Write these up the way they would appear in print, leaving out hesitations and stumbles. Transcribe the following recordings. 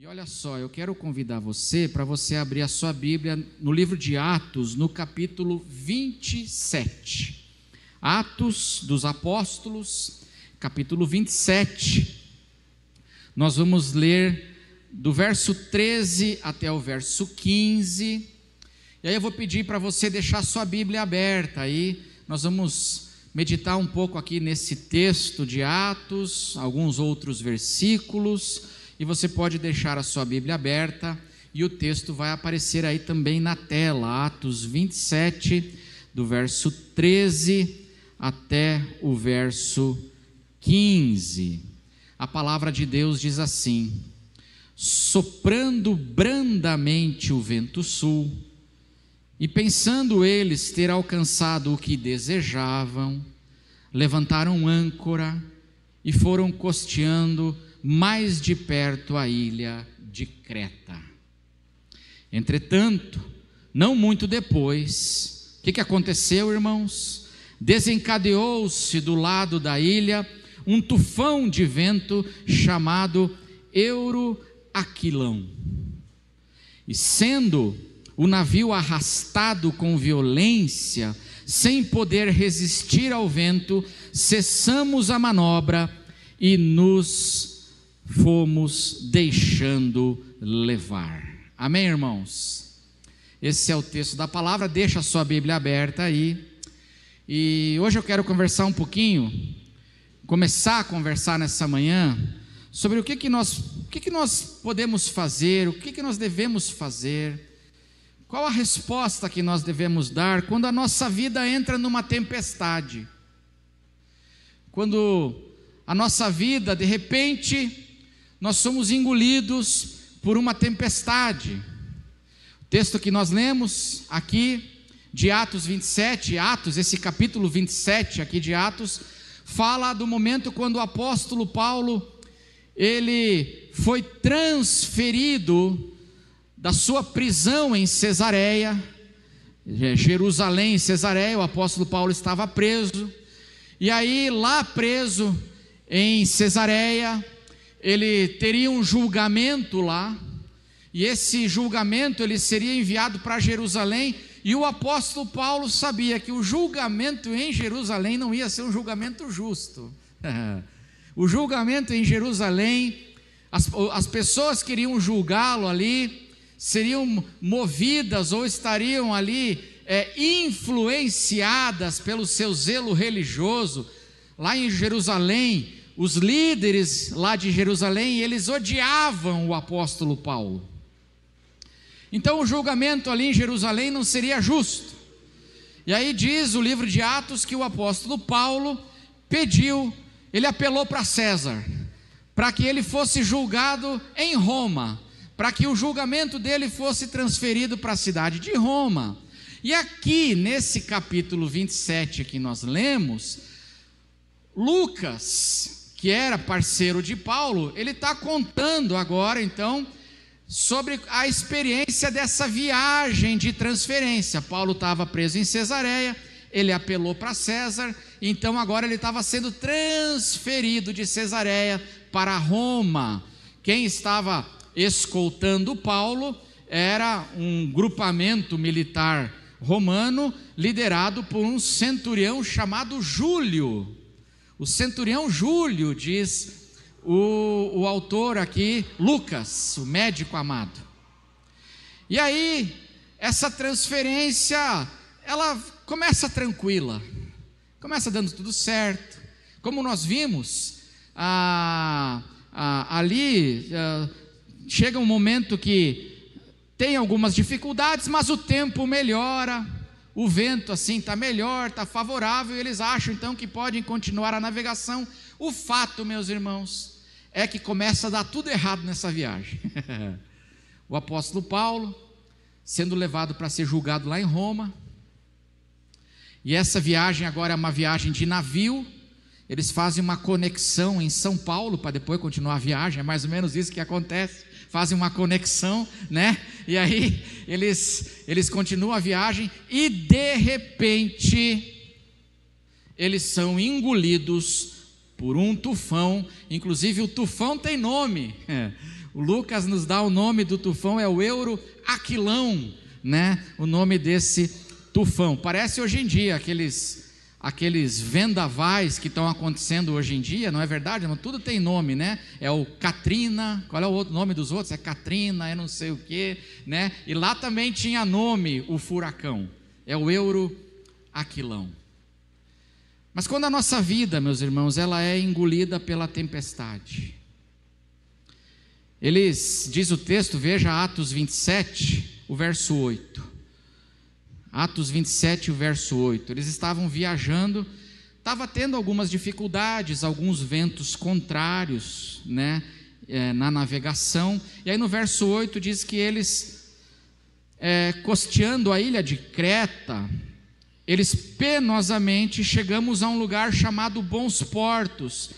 E olha só, eu quero convidar você para você abrir a sua Bíblia no livro de Atos, no capítulo 27. Atos dos Apóstolos, capítulo 27. Nós vamos ler do verso 13 até o verso 15. E aí eu vou pedir para você deixar sua Bíblia aberta aí. Nós vamos meditar um pouco aqui nesse texto de Atos, alguns outros versículos. E você pode deixar a sua Bíblia aberta e o texto vai aparecer aí também na tela. Atos 27, do verso 13 até o verso 15. A palavra de Deus diz assim: soprando brandamente o vento sul, e pensando eles ter alcançado o que desejavam, levantaram âncora e foram costeando mais de perto a ilha de Creta. Entretanto, não muito depois, o que aconteceu, irmãos? Desencadeou-se do lado da ilha um tufão de vento chamado Euroaquilão. E sendo o navio arrastado com violência, sem poder resistir ao vento, cessamos a manobra e nos fomos deixando levar. Amém, irmãos? Esse é o texto da palavra. Deixa a sua Bíblia aberta aí. E hoje eu quero conversar um pouquinho, começar a conversar nessa manhã sobre o que nós podemos fazer, o que nós devemos fazer, qual a resposta que nós devemos dar quando a nossa vida entra numa tempestade, quando a nossa vida, de repente, nós somos engolidos por uma tempestade. O texto que nós lemos aqui de Atos 27, esse capítulo 27 aqui de Atos, fala do momento quando o apóstolo Paulo, ele foi transferido da sua prisão em Cesareia, Jerusalém, Cesareia. O apóstolo Paulo estava preso, e aí lá preso em Cesareia, ele teria um julgamento lá, e esse julgamento ele seria enviado para Jerusalém, e o apóstolo Paulo sabia que o julgamento em Jerusalém não ia ser um julgamento justo. O julgamento em Jerusalém, as pessoas que iriam julgá-lo ali, seriam movidas ou estariam ali influenciadas pelo seu zelo religioso. Lá em Jerusalém, os líderes lá de Jerusalém, eles odiavam o apóstolo Paulo. Então o julgamento ali em Jerusalém não seria justo. E aí diz o livro de Atos que o apóstolo Paulo ele apelou para César, para que ele fosse julgado em Roma, para que o julgamento dele fosse transferido para a cidade de Roma. E aqui nesse capítulo 27 que nós lemos, Lucas, que era parceiro de Paulo, ele está contando agora então sobre a experiência dessa viagem de transferência. Paulo estava preso em Cesareia, ele apelou para César, então agora ele estava sendo transferido de Cesareia para Roma. Quem estava escoltando Paulo era um grupamento militar romano liderado por um centurião chamado Júlio. O centurião Júlio, diz o autor aqui, Lucas, o médico amado. E aí, essa transferência, ela começa tranquila, começa dando tudo certo. Como nós vimos, ali chega um momento que tem algumas dificuldades, mas o tempo melhora. O vento assim está melhor, está favorável, e eles acham então que podem continuar a navegação. O fato, meus irmãos, é que começa a dar tudo errado nessa viagem. O apóstolo Paulo sendo levado para ser julgado lá em Roma, e essa viagem agora é uma viagem de navio. Eles fazem uma conexão em São Paulo para depois continuar a viagem, é mais ou menos isso que acontece. Fazem uma conexão, né? E aí eles continuam a viagem e de repente eles são engolidos por um tufão. Inclusive o tufão tem nome. O Lucas nos dá o nome do tufão, é o Euroaquilão, né? O nome desse tufão. Parece hoje em dia aqueles vendavais que estão acontecendo hoje em dia, não é verdade? Tudo tem nome, né? É o Katrina, qual é o outro nome dos outros? É Katrina, é não sei o quê, né? E lá também tinha nome o furacão, é o Euroaquilão. Mas quando a nossa vida, meus irmãos, ela é engolida pela tempestade, diz o texto, veja Atos 27, o verso 8. Atos 27, o verso 8. Eles estavam viajando, estava tendo algumas dificuldades, alguns ventos contrários, né, na navegação. E aí no verso 8 diz que eles, costeando a ilha de Creta, eles penosamente chegamos a um lugar chamado Bons Portos,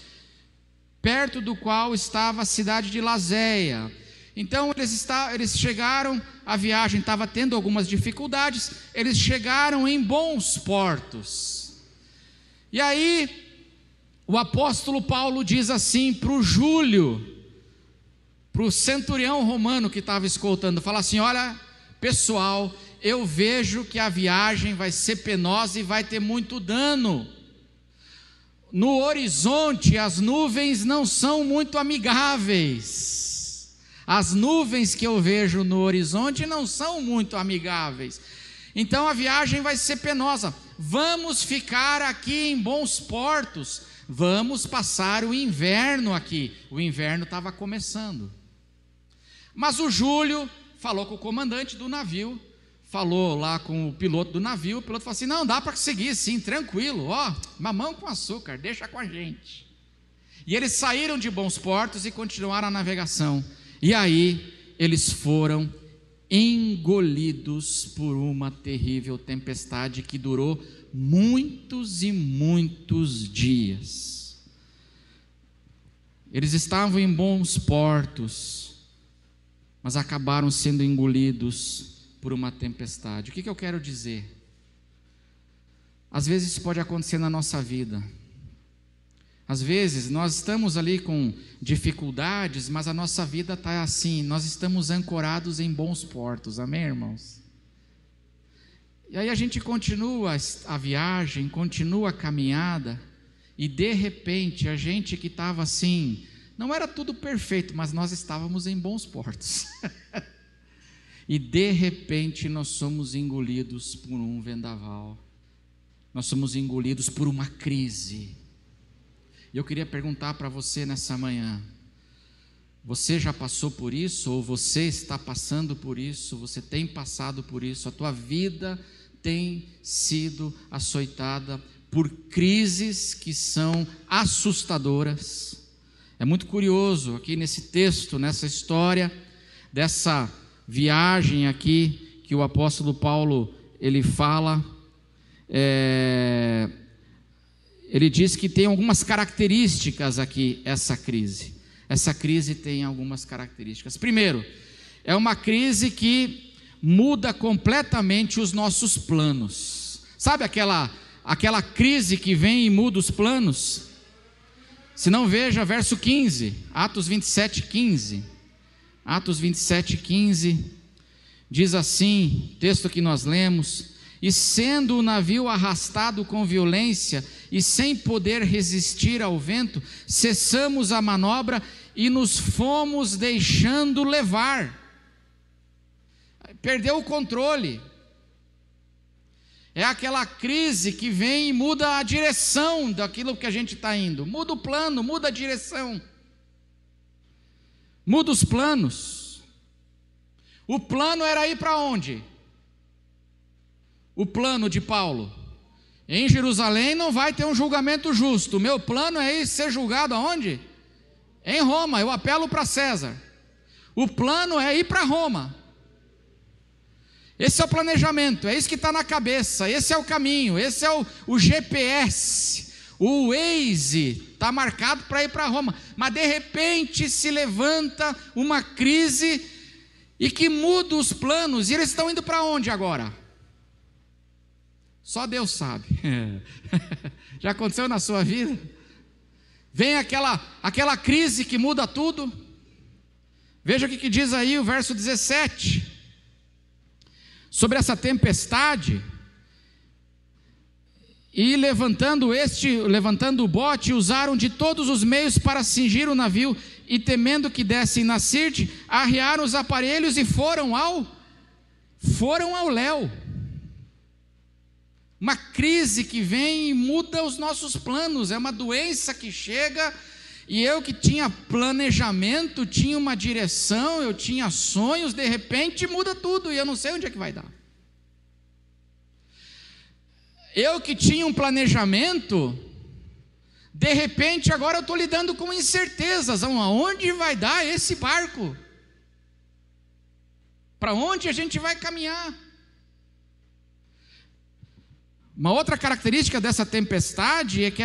perto do qual estava a cidade de Lazéia. Então eles chegaram, a viagem estava tendo algumas dificuldades, eles chegaram em Bons Portos. E aí o apóstolo Paulo diz assim para o Júlio, para o centurião romano que estava escoltando, fala assim: olha pessoal, eu vejo que a viagem vai ser penosa e vai ter muito dano. No horizonte as nuvens não são muito amigáveis. As nuvens que eu vejo no horizonte não são muito amigáveis. Então a viagem vai ser penosa. Vamos ficar aqui em Bons Portos. Vamos passar o inverno aqui. O inverno estava começando. Mas o Júlio falou com o comandante do navio, falou lá com o piloto do navio. O piloto falou assim: não, dá para seguir sim, tranquilo, mamão com açúcar, deixa com a gente. E eles saíram de Bons Portos e continuaram a navegação. E aí eles foram engolidos por uma terrível tempestade que durou muitos e muitos dias. Eles estavam em Bons Portos, mas acabaram sendo engolidos por uma tempestade. O que eu quero dizer? Às vezes isso pode acontecer na nossa vida. Às vezes nós estamos ali com dificuldades, mas a nossa vida está assim, nós estamos ancorados em Bons Portos, amém, irmãos? E aí a gente continua a viagem, continua a caminhada, e de repente a gente que estava assim, não era tudo perfeito, mas nós estávamos em Bons Portos. E de repente nós somos engolidos por um vendaval, nós somos engolidos por uma crise. E eu queria perguntar para você nessa manhã: você já passou por isso? Ou você está passando por isso? Você tem passado por isso? A tua vida tem sido açoitada por crises que são assustadoras. É muito curioso aqui nesse texto, nessa história, dessa viagem aqui, que o apóstolo Paulo, ele fala, ele diz que tem algumas características aqui, essa crise. Essa crise tem algumas características. Primeiro, é uma crise que muda completamente os nossos planos. Sabe aquela crise que vem e muda os planos? Se não, veja verso 15, Atos 27, 15. Atos 27, 15, diz assim, texto que nós lemos: e sendo o navio arrastado com violência e sem poder resistir ao vento, cessamos a manobra e nos fomos deixando levar. Perdeu o controle. É aquela crise que vem e muda a direção daquilo que a gente está indo. Muda o plano, muda a direção. Muda os planos. O plano era ir para onde? O plano de Paulo: em Jerusalém não vai ter um julgamento justo. O meu plano é ir ser julgado aonde? Em Roma. Eu apelo para César. O plano é ir para Roma. Esse é o planejamento, é isso que está na cabeça, esse é o caminho, esse é o GPS, o Waze está marcado para ir para Roma. Mas de repente se levanta uma crise e que muda os planos. E eles estão indo para onde agora? Só Deus sabe. Já aconteceu na sua vida? Vem aquela crise que muda tudo. Veja o que diz aí o verso 17. Sobre essa tempestade, e levantando o bote, usaram de todos os meios para cingir o navio, e temendo que dessem na sirte, arriaram os aparelhos e foram ao léu. Uma crise que vem e muda os nossos planos, é uma doença que chega, e eu que tinha planejamento, tinha uma direção, eu tinha sonhos, de repente muda tudo, e eu não sei onde é que vai dar. Eu que tinha um planejamento, de repente agora eu estou lidando com incertezas. Aonde vai dar esse barco? Para onde a gente vai caminhar? Uma outra característica dessa tempestade é que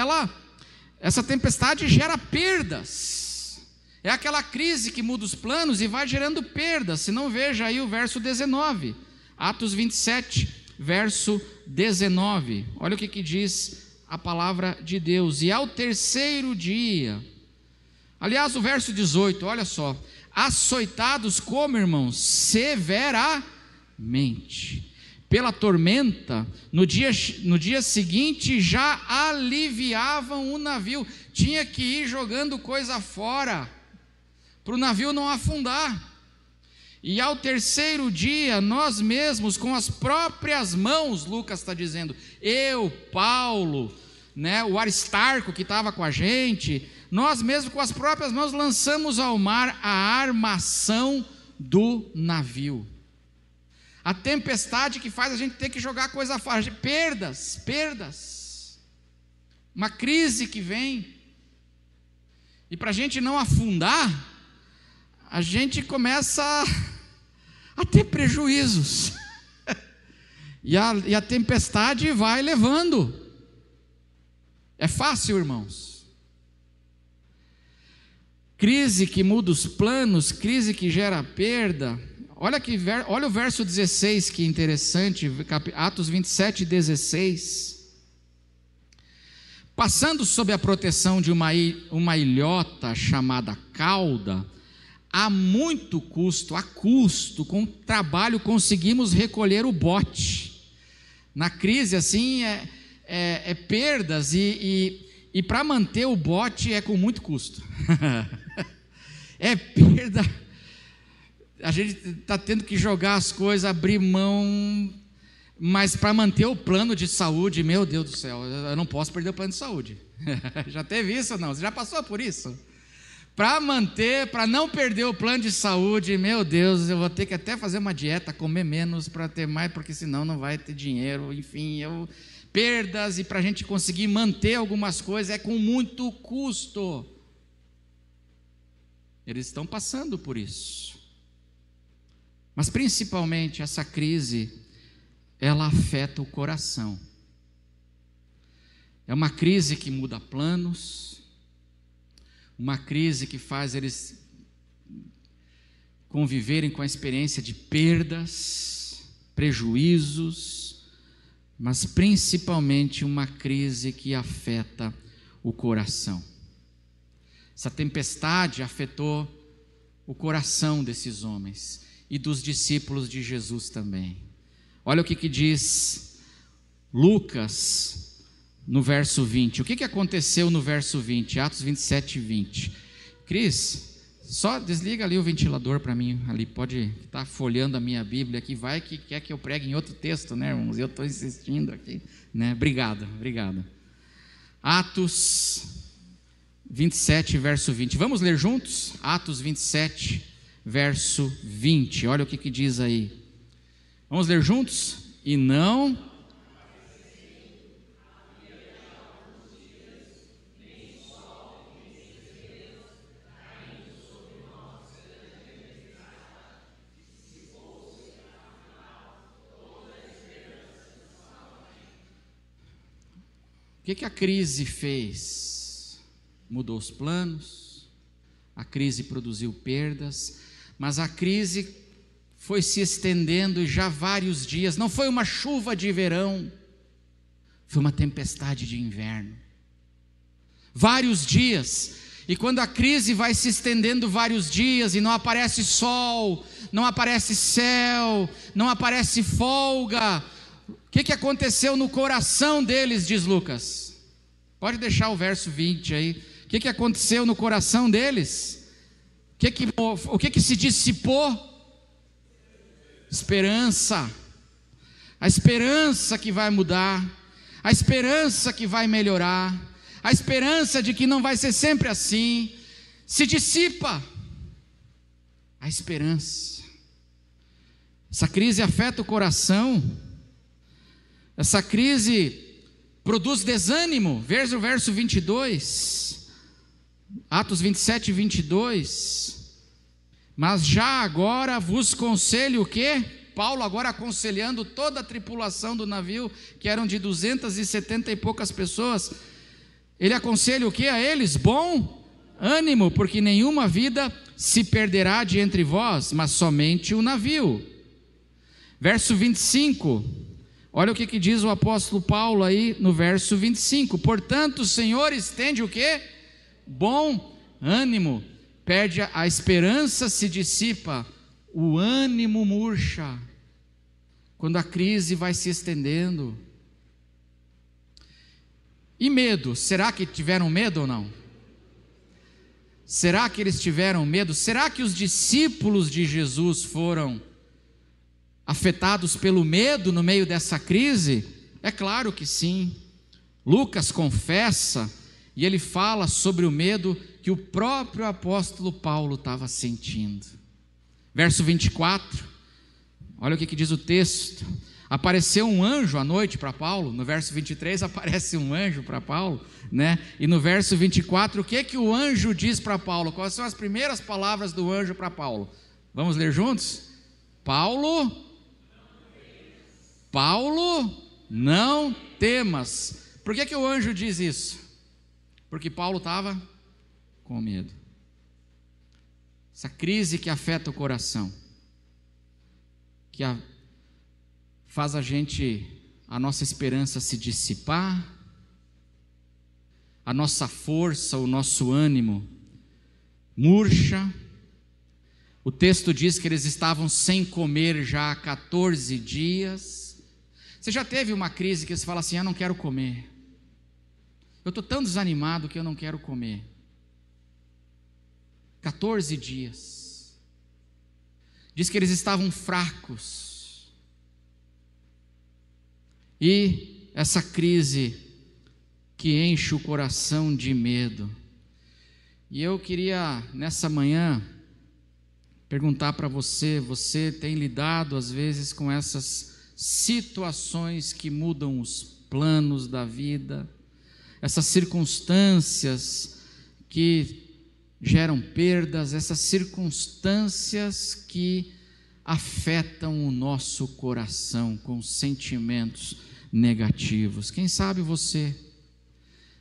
essa tempestade gera perdas. É aquela crise que muda os planos e vai gerando perdas. Se não, veja aí o verso 19, Atos 27, verso 19. Olha o que diz a palavra de Deus. E ao terceiro dia, aliás, o verso 18, olha só: açoitados como, irmãos, severamente pela tormenta, no dia seguinte já aliviavam o navio. Tinha que ir jogando coisa fora, para o navio não afundar. E ao terceiro dia, nós mesmos, com as próprias mãos, Lucas está dizendo, eu, Paulo, o Aristarco que estava com a gente, nós mesmos com as próprias mãos lançamos ao mar a armação do navio. A tempestade que faz a gente ter que jogar coisa fora, perdas, uma crise que vem, e para a gente não afundar, a gente começa a ter prejuízos, e a tempestade vai levando. É fácil, irmãos. Crise que muda os planos, crise que gera perda. Olha o verso 16, que interessante, Atos 27, 16. Passando sob a proteção de uma ilhota chamada Cauda, a custo, com trabalho, conseguimos recolher o bote. Na crise, assim, perdas, e para manter o bote é com muito custo. É perda. A gente está tendo que jogar as coisas, abrir mão, mas para manter o plano de saúde, meu Deus do céu, eu não posso perder o plano de saúde. Já teve isso ou não? Você já passou por isso? Para não perder o plano de saúde, meu Deus, eu vou ter que até fazer uma dieta, comer menos para ter mais, porque senão não vai ter dinheiro, enfim, perdas, e para a gente conseguir manter algumas coisas é com muito custo. Eles estão passando por isso. Mas principalmente essa crise, ela afeta o coração. É uma crise que muda planos, uma crise que faz eles conviverem com a experiência de perdas, prejuízos, mas principalmente uma crise que afeta o coração. Essa tempestade afetou o coração desses homens e dos discípulos de Jesus também. Olha o que diz Lucas no verso 20. O que aconteceu no verso 20? Atos 27, 20. Cris, só desliga ali o ventilador para mim, ali pode estar folheando a minha Bíblia aqui, vai que quer que eu pregue em outro texto, né, irmãos? Eu estou insistindo aqui, né? Obrigado. Atos 27, verso 20. Vamos ler juntos? Atos 27, verso 20. Olha o que diz aí. Vamos ler juntos? E não... O que a crise fez? Mudou os planos, a crise produziu perdas, mas a crise foi se estendendo já vários dias. Não foi uma chuva de verão, foi uma tempestade de inverno. Vários dias, E quando a crise vai se estendendo vários dias e não aparece sol, não aparece céu, não aparece folga, o que aconteceu no coração deles, diz Lucas? Pode deixar o verso 20 aí. O que aconteceu no coração deles? O que se dissipou? Esperança. A esperança que vai mudar, a esperança que vai melhorar, a esperança de que não vai ser sempre assim, se dissipa. A esperança. Essa crise afeta o coração, essa crise produz desânimo. Veja o verso 22, Atos 27 e 22. Mas já agora vos conselho o quê? Paulo agora aconselhando toda a tripulação do navio, que eram de 270 e poucas pessoas. Ele aconselha o que a eles? Bom ânimo, porque nenhuma vida se perderá de entre vós, mas somente o navio. Verso 25, olha o que diz o apóstolo Paulo aí no verso 25. Portanto, o Senhor estende o que? Bom ânimo. Perde a esperança, se dissipa, o ânimo murcha, quando a crise vai se estendendo. E medo, será que tiveram medo ou não? Será que eles tiveram medo? Será que os discípulos de Jesus foram afetados pelo medo no meio dessa crise? É claro que sim. Lucas confessa e ele fala sobre o medo que o próprio apóstolo Paulo estava sentindo. Verso 24, olha o que diz o texto. Apareceu um anjo à noite para Paulo. No verso 23 aparece um anjo para Paulo, né? E no verso 24, o que o anjo diz para Paulo? Quais são as primeiras palavras do anjo para Paulo? Vamos ler juntos? Paulo, não temas. Por que o anjo diz isso? Porque Paulo estava com medo. Essa crise que afeta o coração, que faz a nossa esperança se dissipar, a nossa força, o nosso ânimo murcha. O texto diz que eles estavam sem comer já há 14 dias. Você já teve uma crise que você fala assim: eu não quero comer, eu estou tão desanimado que eu não quero comer. 14 dias. Diz que eles estavam fracos. E essa crise que enche o coração de medo. E eu queria nessa manhã perguntar para você: você tem lidado às vezes com essas situações que mudam os planos da vida, essas circunstâncias que geram perdas, essas circunstâncias que afetam o nosso coração com sentimentos negativos? Quem sabe você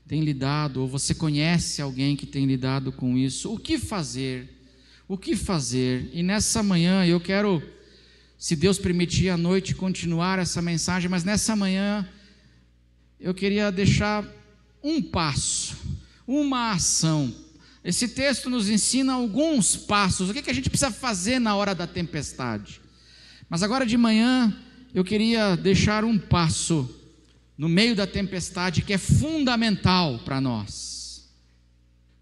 tem lidado, ou você conhece alguém que tem lidado com isso? O que fazer? O que fazer? E nessa manhã eu quero, se Deus permitir à noite, continuar essa mensagem, mas nessa manhã eu queria deixar um passo, uma ação. Esse texto nos ensina alguns passos, o que a gente precisa fazer na hora da tempestade. Mas agora de manhã eu queria deixar um passo no meio da tempestade que é fundamental para nós.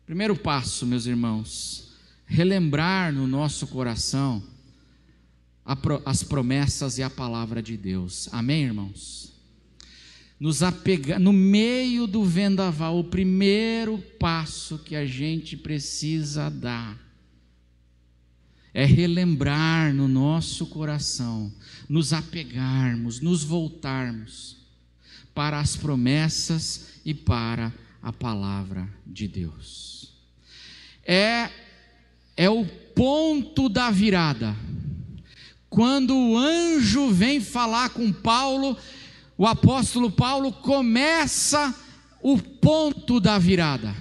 Primeiro passo, meus irmãos, relembrar no nosso coração as promessas e a palavra de Deus. Amém, irmãos? Nos apegar no meio do vendaval. O primeiro passo que a gente precisa dar é relembrar no nosso coração, nos apegarmos, nos voltarmos para as promessas e para a palavra de Deus. É o ponto da virada. Quando o anjo vem falar com Paulo, o apóstolo Paulo começa o ponto da virada,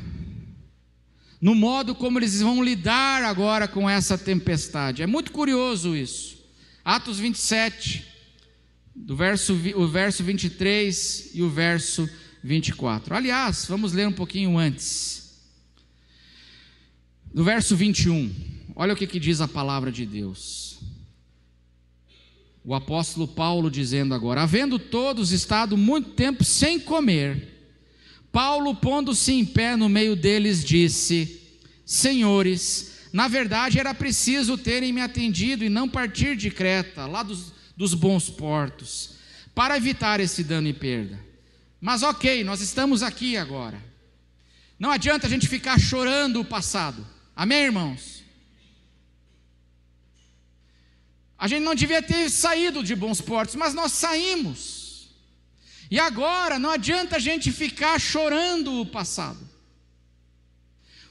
no modo como eles vão lidar agora com essa tempestade. É muito curioso isso. Atos 27, o verso 23 e o verso 24. Aliás, vamos ler um pouquinho antes. No verso 21, olha o que diz a palavra de Deus. O apóstolo Paulo dizendo agora: havendo todos estado muito tempo sem comer, Paulo, pondo-se em pé no meio deles, disse: senhores, na verdade era preciso terem me atendido e não partir de Creta, lá dos bons portos, para evitar esse dano e perda. Mas ok, nós estamos aqui agora. Não adianta a gente ficar chorando o passado. Amém, irmãos? A gente não devia ter saído de bons portos, mas nós saímos. E agora não adianta a gente ficar chorando o passado.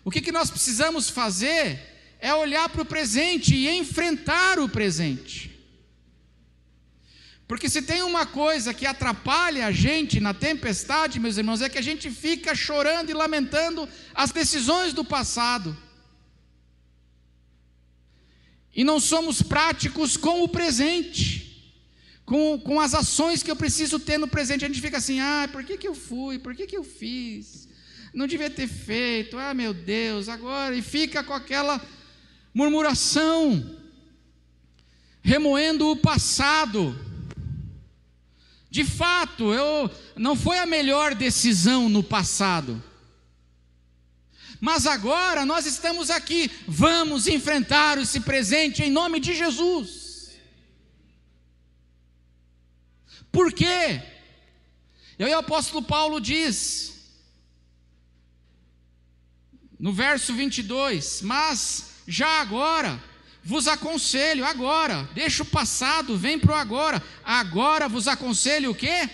O que nós precisamos fazer é olhar para o presente e enfrentar o presente. Porque se tem uma coisa que atrapalha a gente na tempestade, meus irmãos, é que a gente fica chorando e lamentando as decisões do passado. E não somos práticos com o presente, com as ações que eu preciso ter no presente. A gente fica assim: por que eu fui? Por que eu fiz? Não devia ter feito, meu Deus, agora. E fica com aquela murmuração, remoendo o passado. De fato, não foi a melhor decisão no passado. Mas agora nós estamos aqui, vamos enfrentar esse presente em nome de Jesus. Por quê? E aí o apóstolo Paulo diz, no verso 22, mas já agora vos aconselho, agora, deixa o passado, vem para o agora vos aconselho o quê?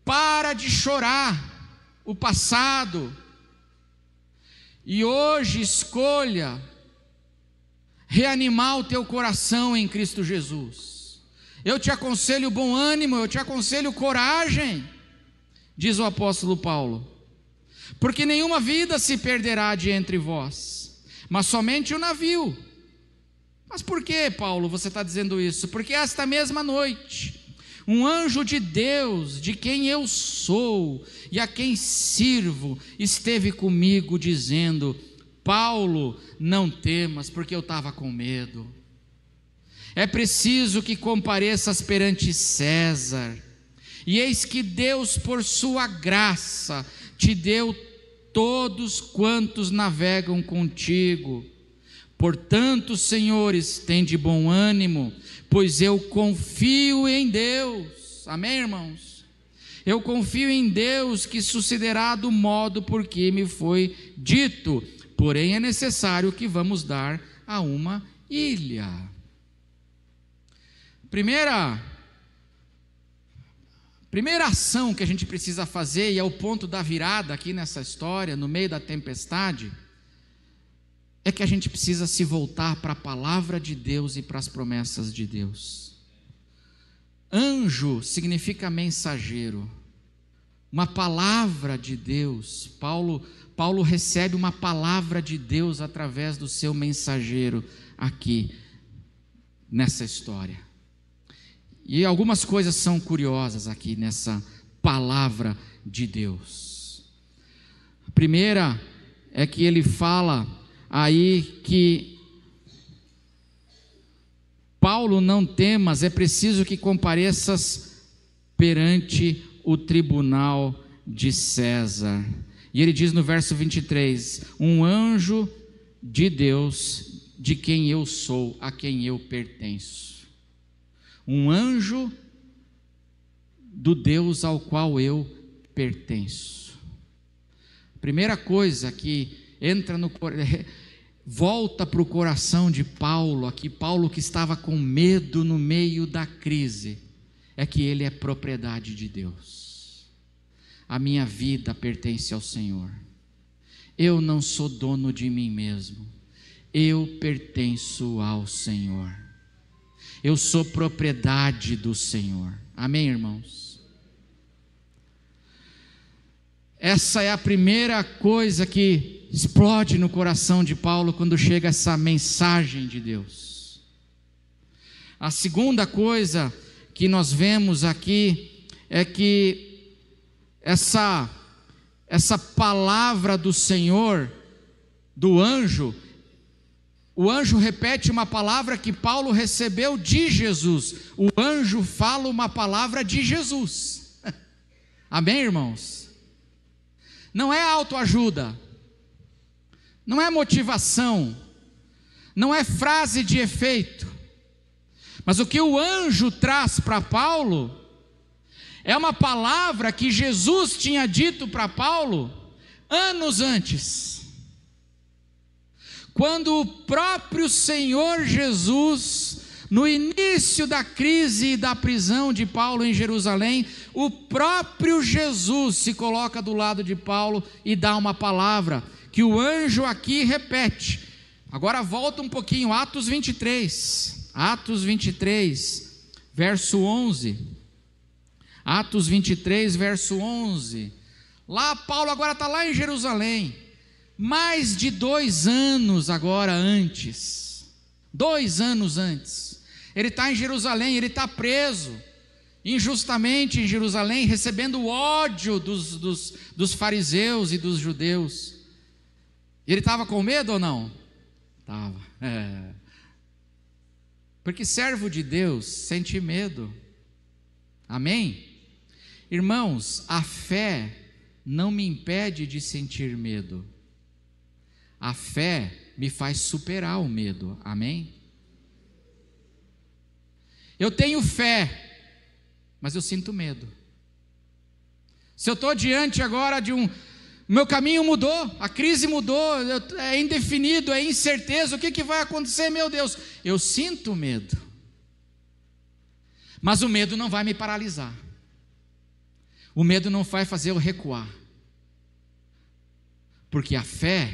Para de chorar o passado, e hoje escolha reanimar o teu coração em Cristo Jesus. Eu te aconselho bom ânimo, eu te aconselho coragem, diz o apóstolo Paulo, porque nenhuma vida se perderá de entre vós, mas somente o navio. Mas por que, Paulo, você está dizendo isso? Porque esta mesma noite, um anjo de Deus, de quem eu sou e a quem sirvo, esteve comigo dizendo: Paulo, não temas, porque eu estava com medo. É preciso que compareças perante César, e eis que Deus, por sua graça, te deu todos quantos navegam contigo. Portanto, senhores, tende bom ânimo, pois eu confio em Deus. Amém, irmãos? Eu confio em Deus, que sucederá do modo por que me foi dito. Porém, é necessário que vamos dar a uma ilha. Primeira ação que a gente precisa fazer, e é o ponto da virada aqui nessa história, no meio da tempestade, é que a gente precisa se voltar para a palavra de Deus e para as promessas de Deus. Anjo significa mensageiro, uma palavra de Deus. Paulo recebe uma palavra de Deus através do seu mensageiro aqui nessa história. E algumas coisas são curiosas aqui nessa palavra de Deus. A primeira é que ele fala aí que Paulo, não temas, é preciso que compareças perante o tribunal de César. E ele diz no verso 23, um anjo de Deus, de quem eu sou, a quem eu pertenço. Um anjo do Deus ao qual eu pertenço. Primeira coisa que entra volta para o coração de Paulo, aqui Paulo que estava com medo no meio da crise, é que ele é propriedade de Deus. A minha vida pertence ao Senhor. Eu não sou dono de mim mesmo, eu pertenço ao Senhor. Eu sou propriedade do Senhor. Amém, irmãos? Essa é a primeira coisa que explode no coração de Paulo quando chega essa mensagem de Deus. A segunda coisa que nós vemos aqui é que essa palavra do Senhor do anjo, o anjo repete uma palavra que Paulo recebeu de Jesus. O anjo fala uma palavra de Jesus. Amém, irmãos? Não é autoajuda, não é motivação, não é frase de efeito, mas o que o anjo traz para Paulo é uma palavra que Jesus tinha dito para Paulo anos antes, quando o próprio Senhor Jesus, no início da crise e da prisão de Paulo em Jerusalém, o próprio Jesus se coloca do lado de Paulo e dá uma palavra que o anjo aqui repete. Agora volta um pouquinho, Atos 23, verso 11. Atos 23, verso 11. Lá Paulo agora está lá em Jerusalém, mais de 2 anos agora antes, 2 anos antes, ele está em Jerusalém, ele está preso, injustamente em Jerusalém, recebendo o ódio dos fariseus e dos judeus. Ele estava com medo ou não? Estava. Porque servo de Deus sente medo. Amém? Irmãos, a fé não me impede de sentir medo. A fé me faz superar o medo. Amém? Eu tenho fé, mas eu sinto medo. Se eu estou diante agora de meu caminho mudou, a crise mudou, é indefinido, é incerteza, o que vai acontecer, meu Deus? Eu sinto medo, mas o medo não vai me paralisar, o medo não vai fazer eu recuar, porque a fé,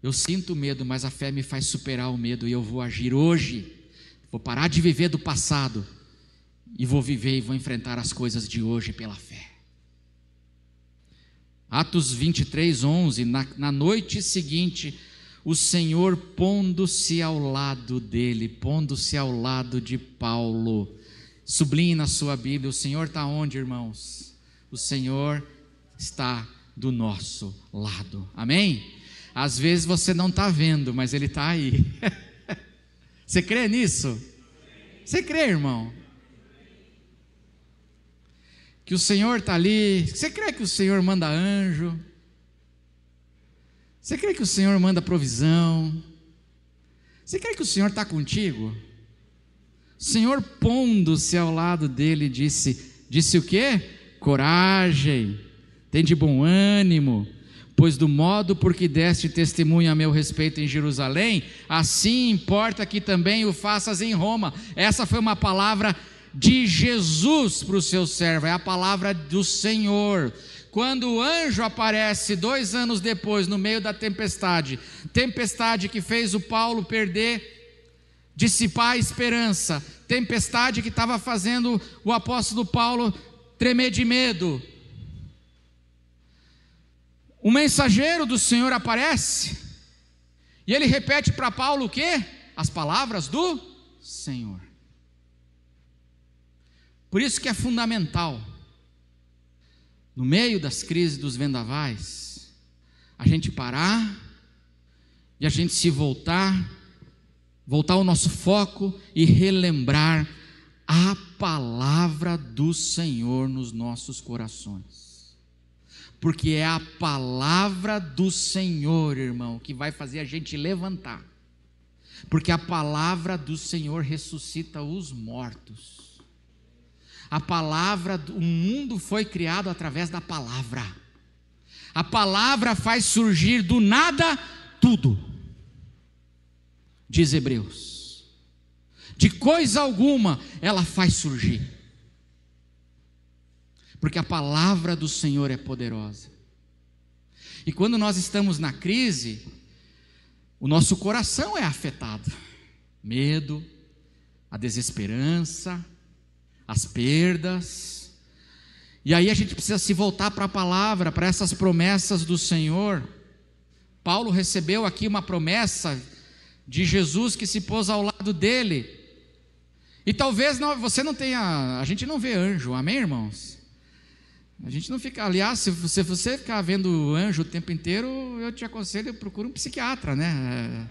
eu sinto medo, mas a fé me faz superar o medo e eu vou agir hoje, vou parar de viver do passado e vou viver e vou enfrentar as coisas de hoje pela fé. Atos 23, 11, na noite seguinte, o Senhor pondo-se ao lado dele, pondo-se ao lado de Paulo, sublinhe na sua Bíblia, o Senhor está onde, irmãos? O Senhor está do nosso lado, amém? Às vezes você não está vendo, mas Ele está aí. Você crê nisso? Você crê, irmão? Que o Senhor está ali. Você crê que o Senhor manda anjo? Você crê que o Senhor manda provisão? Você crê que o Senhor está contigo? O Senhor pondo-se ao lado dele disse o quê? Coragem, tem de bom ânimo, pois do modo por que deste testemunho a meu respeito em Jerusalém, assim importa que também o faças em Roma. Essa foi uma palavra de Jesus para o seu servo, é a palavra do Senhor. Quando o anjo aparece 2 anos depois, no meio da tempestade que fez o Paulo dissipar a esperança, tempestade que estava fazendo o apóstolo Paulo tremer de medo, o mensageiro do Senhor aparece, e ele repete para Paulo o quê? As palavras do Senhor. Por isso que é fundamental, no meio das crises dos vendavais, a gente parar, e a gente se voltar o nosso foco e relembrar a palavra do Senhor nos nossos corações, porque é a palavra do Senhor, irmão, que vai fazer a gente levantar, porque a palavra do Senhor ressuscita os mortos. A palavra, o mundo foi criado através da palavra. A palavra faz surgir do nada tudo, diz Hebreus. De coisa alguma ela faz surgir, porque a palavra do Senhor é poderosa. E quando nós estamos na crise, o nosso coração é afetado, medo, a desesperança, as perdas, e aí a gente precisa se voltar para a palavra, para essas promessas do Senhor. Paulo recebeu aqui uma promessa de Jesus que se pôs ao lado dele, e talvez você não tenha, a gente não vê anjo, amém, irmãos? A gente não fica, aliás, se você ficar vendo anjo o tempo inteiro, eu te aconselho, procura um psiquiatra, né?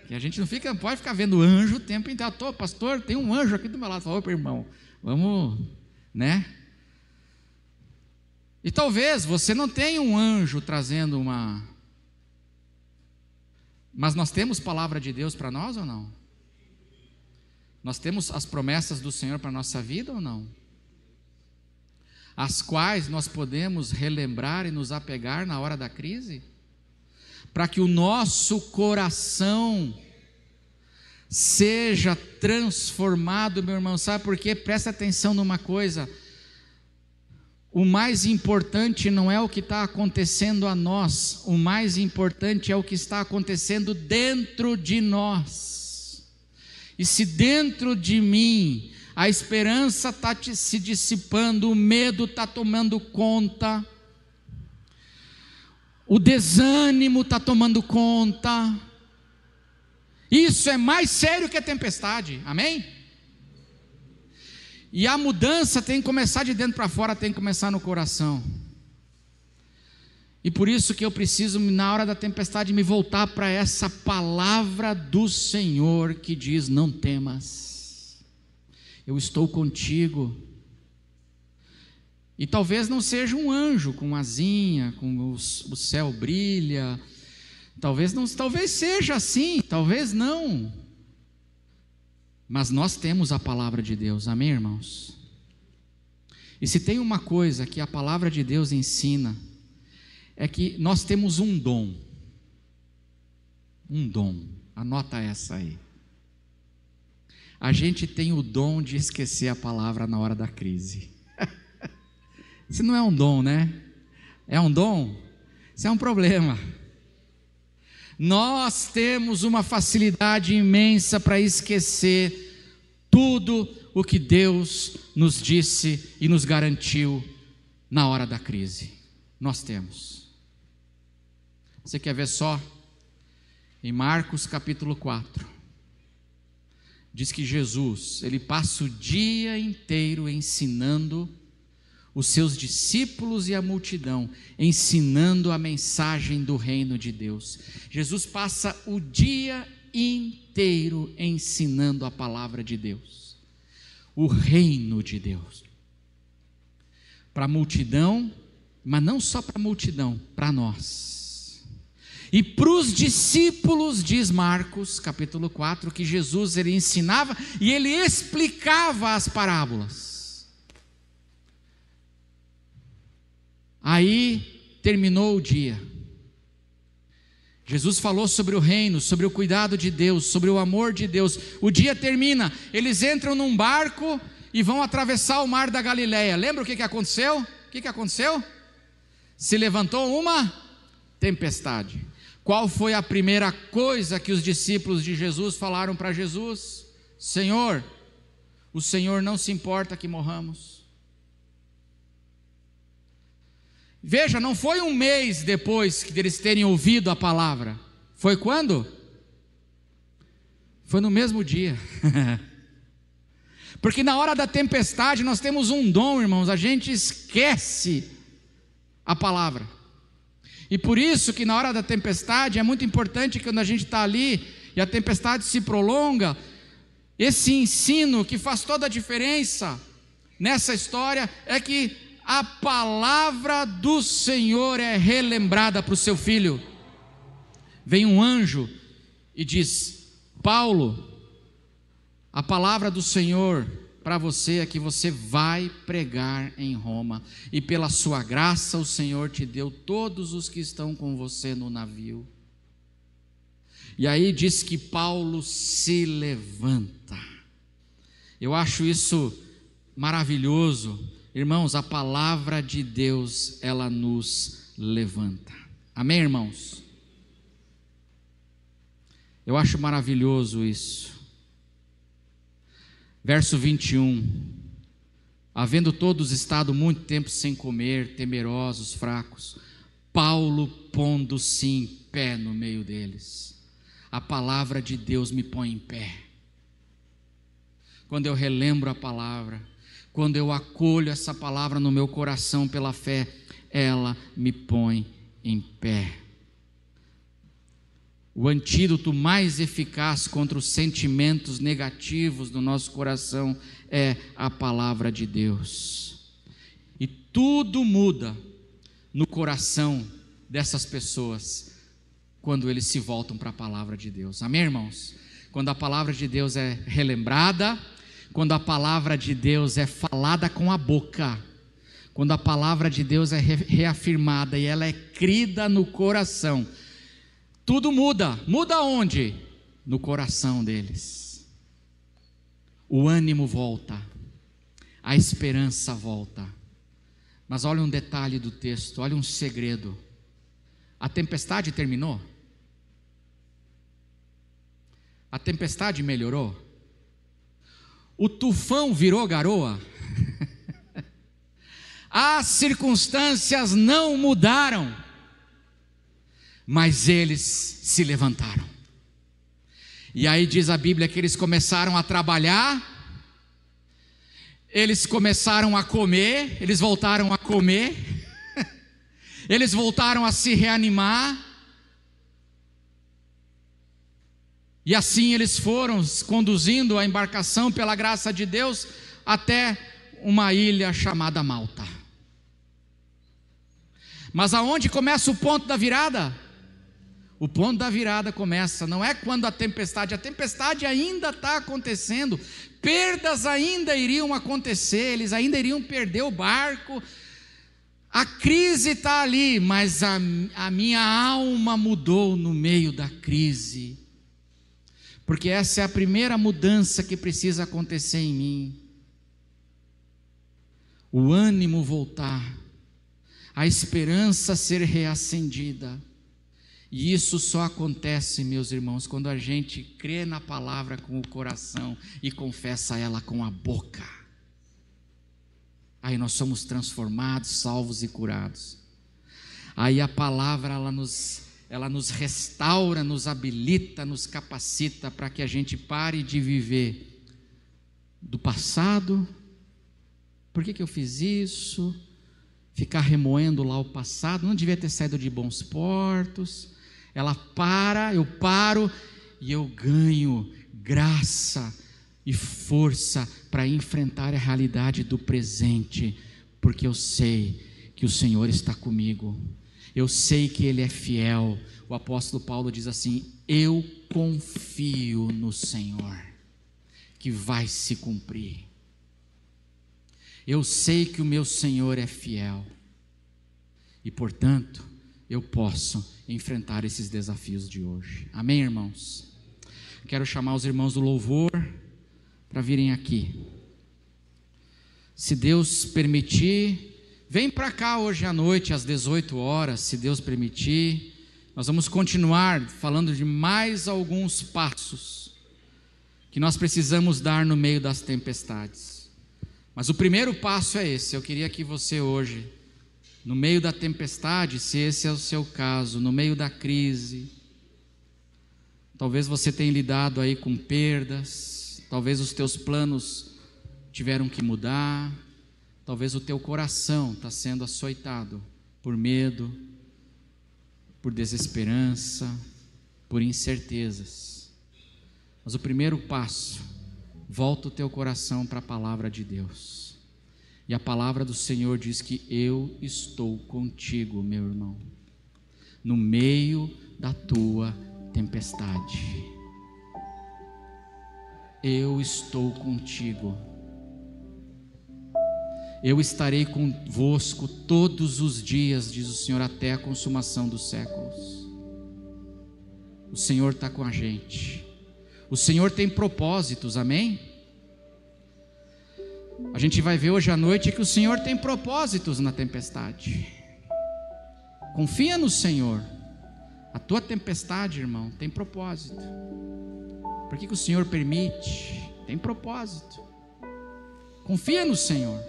Que a gente não pode ficar vendo anjo o tempo inteiro. Pastor, tem um anjo aqui do meu lado. Fala, opa, irmão, vamos, né? E talvez você não tenha um anjo trazendo uma... Mas nós temos palavra de Deus para nós ou não? Nós temos as promessas do Senhor para a nossa vida ou não? As quais nós podemos relembrar e nos apegar na hora da crise? Para que o nosso coração seja transformado, meu irmão. Sabe por quê? Presta atenção numa coisa. O mais importante não é o que está acontecendo a nós, o mais importante é o que está acontecendo dentro de nós. E se dentro de mim a esperança está se dissipando, o medo está tomando conta, o desânimo está tomando conta, isso é mais sério que a tempestade, amém? E a mudança tem que começar de dentro para fora, tem que começar no coração. E por isso que eu preciso, na hora da tempestade, me voltar para essa palavra do Senhor que diz: não temas, eu estou contigo. E talvez não seja um anjo com asinha, com o céu brilha, talvez seja assim, talvez não. Mas nós temos a palavra de Deus, amém, irmãos? E se tem uma coisa que a palavra de Deus ensina, é que nós temos um dom, anota essa aí. A gente tem o dom de esquecer a palavra na hora da crise. Isso não é um dom, né? É um dom? Isso é um problema. Nós temos uma facilidade imensa para esquecer tudo o que Deus nos disse e nos garantiu na hora da crise. Nós temos. Você quer ver só? Em Marcos capítulo 4, diz que Jesus, ele passa o dia inteiro ensinando os seus discípulos e a multidão, ensinando a mensagem do reino de Deus. Jesus passa o dia inteiro ensinando a palavra de Deus, o reino de Deus, para a multidão, mas não só para a multidão, para nós. E para os discípulos, diz Marcos capítulo 4, que Jesus ele ensinava e ele explicava as parábolas. Aí terminou o dia. Jesus falou sobre o reino, sobre o cuidado de Deus, sobre o amor de Deus. O dia termina, eles entram num barco e vão atravessar o mar da Galileia. Lembra o que aconteceu? O que aconteceu? Se levantou uma tempestade. Qual foi a primeira coisa que os discípulos de Jesus falaram para Jesus? Senhor, o Senhor não se importa que morramos. Veja, não foi um mês depois que eles terem ouvido a palavra. Foi quando? Foi no mesmo dia. Porque na hora da tempestade nós temos um dom, irmãos, a gente esquece a palavra. E por isso que na hora da tempestade é muito importante que quando a gente está ali e a tempestade se prolonga, esse ensino que faz toda a diferença nessa história é que a palavra do Senhor é relembrada para o seu filho. Vem um anjo e diz: Paulo, a palavra do Senhor para você é que você vai pregar em Roma, e pela sua graça o Senhor te deu todos os que estão com você no navio. E aí diz que Paulo se levanta. Eu acho isso maravilhoso. Irmãos, a palavra de Deus, ela nos levanta. Amém, irmãos? Eu acho maravilhoso isso. Verso 21. Havendo todos estado muito tempo sem comer, temerosos, fracos, Paulo pondo-se em pé no meio deles. A palavra de Deus me põe em pé. Quando eu relembro a palavra, quando eu acolho essa palavra no meu coração pela fé, ela me põe em pé. O antídoto mais eficaz contra os sentimentos negativos do nosso coração é a palavra de Deus. E tudo muda no coração dessas pessoas quando eles se voltam para a palavra de Deus. Amém, irmãos? Quando a palavra de Deus é relembrada, quando a palavra de Deus é falada com a boca, quando a palavra de Deus é reafirmada e ela é crida no coração, tudo muda. Muda onde? No coração deles. O ânimo volta, a esperança volta. Mas olha um detalhe do texto, olha um segredo. A tempestade terminou? A tempestade melhorou? O tufão virou garoa? As circunstâncias não mudaram, mas eles se levantaram. E aí diz a Bíblia que eles começaram a trabalhar, eles começaram a comer, eles voltaram a comer, eles voltaram a se reanimar, e assim eles foram conduzindo a embarcação pela graça de Deus até uma ilha chamada Malta. Mas aonde começa o ponto da virada? O ponto da virada começa, não é quando a tempestade ainda está acontecendo, perdas ainda iriam acontecer, eles ainda iriam perder o barco, a crise está ali, mas a minha alma mudou no meio da crise, porque essa é a primeira mudança que precisa acontecer em mim, o ânimo voltar, a esperança ser reacendida. E isso só acontece, meus irmãos, quando a gente crê na palavra com o coração e confessa ela com a boca. Aí nós somos transformados, salvos e curados. Aí a palavra ela nos restaura, nos habilita, nos capacita para que a gente pare de viver do passado. Por que eu fiz isso? Ficar remoendo lá o passado, não devia ter saído de bons portos. Eu paro e eu ganho graça e força para enfrentar a realidade do presente, porque eu sei que o Senhor está comigo, eu sei que Ele é fiel. O apóstolo Paulo diz assim: eu confio no Senhor, que vai se cumprir. Eu sei que o meu Senhor é fiel, e portanto, eu posso enfrentar esses desafios de hoje. Amém, irmãos? Quero chamar os irmãos do louvor para virem aqui. Se Deus permitir, vem para cá hoje à noite, às 18 horas, se Deus permitir. Nós vamos continuar falando de mais alguns passos que nós precisamos dar no meio das tempestades. Mas o primeiro passo é esse. Eu queria que você hoje, no meio da tempestade, se esse é o seu caso, no meio da crise, talvez você tenha lidado aí com perdas, talvez os teus planos tiveram que mudar, talvez o teu coração está sendo açoitado por medo, por desesperança, por incertezas. Mas o primeiro passo, volta o teu coração para a palavra de Deus. E a palavra do Senhor diz que eu estou contigo, meu irmão, no meio da tua tempestade. Eu estou contigo. Eu estarei convosco todos os dias, diz o Senhor, até a consumação dos séculos. O Senhor está com a gente. O Senhor tem propósitos, amém? A gente vai ver hoje à noite que o Senhor tem propósitos na tempestade. Confia no Senhor. A tua tempestade, irmão, tem propósito. Por que o Senhor permite? Tem propósito. Confia no Senhor.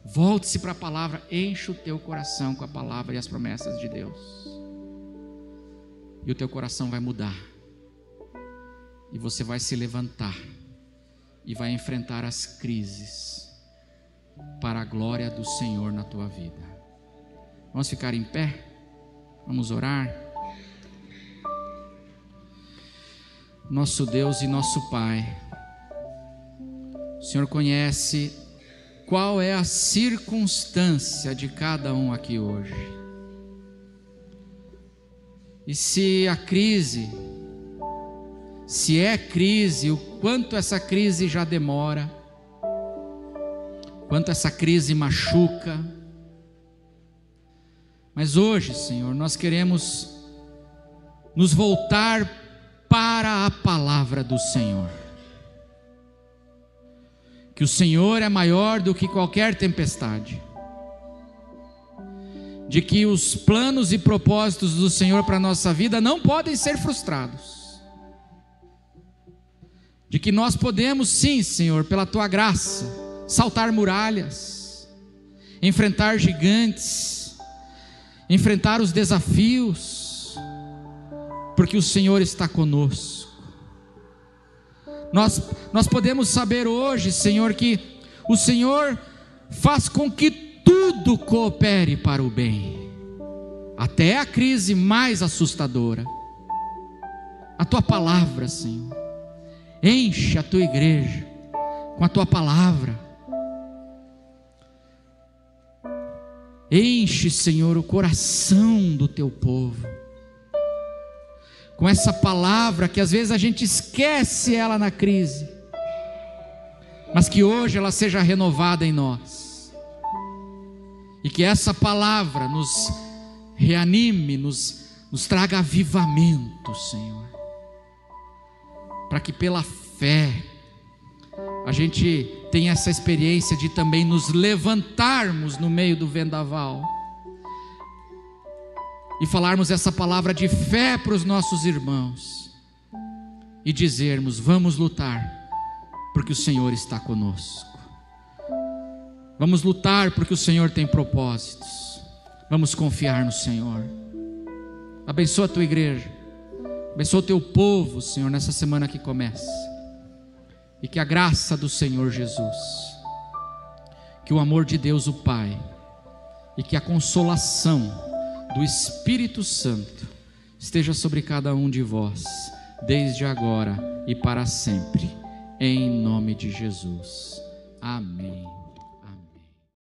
Volte-se para a palavra, enche o teu coração com a palavra e as promessas de Deus. E o teu coração vai mudar. E você vai se levantar. e vai enfrentar as crises para a glória do Senhor na tua vida. Vamos ficar em pé? Vamos orar? Nosso Deus e nosso Pai, o Senhor conhece qual é a circunstância de cada um aqui hoje. E se a crise, se é crise, o quanto essa crise já demora, quanto essa crise machuca. Mas hoje, Senhor, nós queremos nos voltar para a palavra do Senhor. Que o Senhor é maior do que qualquer tempestade. De que os planos e propósitos do Senhor para a nossa vida não podem ser frustrados. De que nós podemos sim, Senhor, pela Tua graça, saltar muralhas, enfrentar gigantes, enfrentar os desafios, porque o Senhor está conosco. Nós podemos saber hoje, Senhor, que o Senhor faz com que tudo coopere para o bem, até a crise mais assustadora. A Tua palavra, Senhor, enche a Tua igreja com a Tua palavra. Enche, Senhor, o coração do Teu povo com essa palavra que às vezes a gente esquece ela na crise, mas que hoje ela seja renovada em nós, e que essa palavra nos reanime, nos traga avivamento, Senhor, para que pela fé a gente tenha essa experiência de também nos levantarmos no meio do vendaval e falarmos essa palavra de fé para os nossos irmãos e dizermos: vamos lutar porque o Senhor está conosco, vamos lutar porque o Senhor tem propósitos, vamos confiar no Senhor. Abençoa a Tua igreja, abençoa o Teu povo, Senhor, nessa semana que começa, e que a graça do Senhor Jesus, que o amor de Deus o Pai e que a consolação do Espírito Santo esteja sobre cada um de vós, desde agora e para sempre, em nome de Jesus. Amém.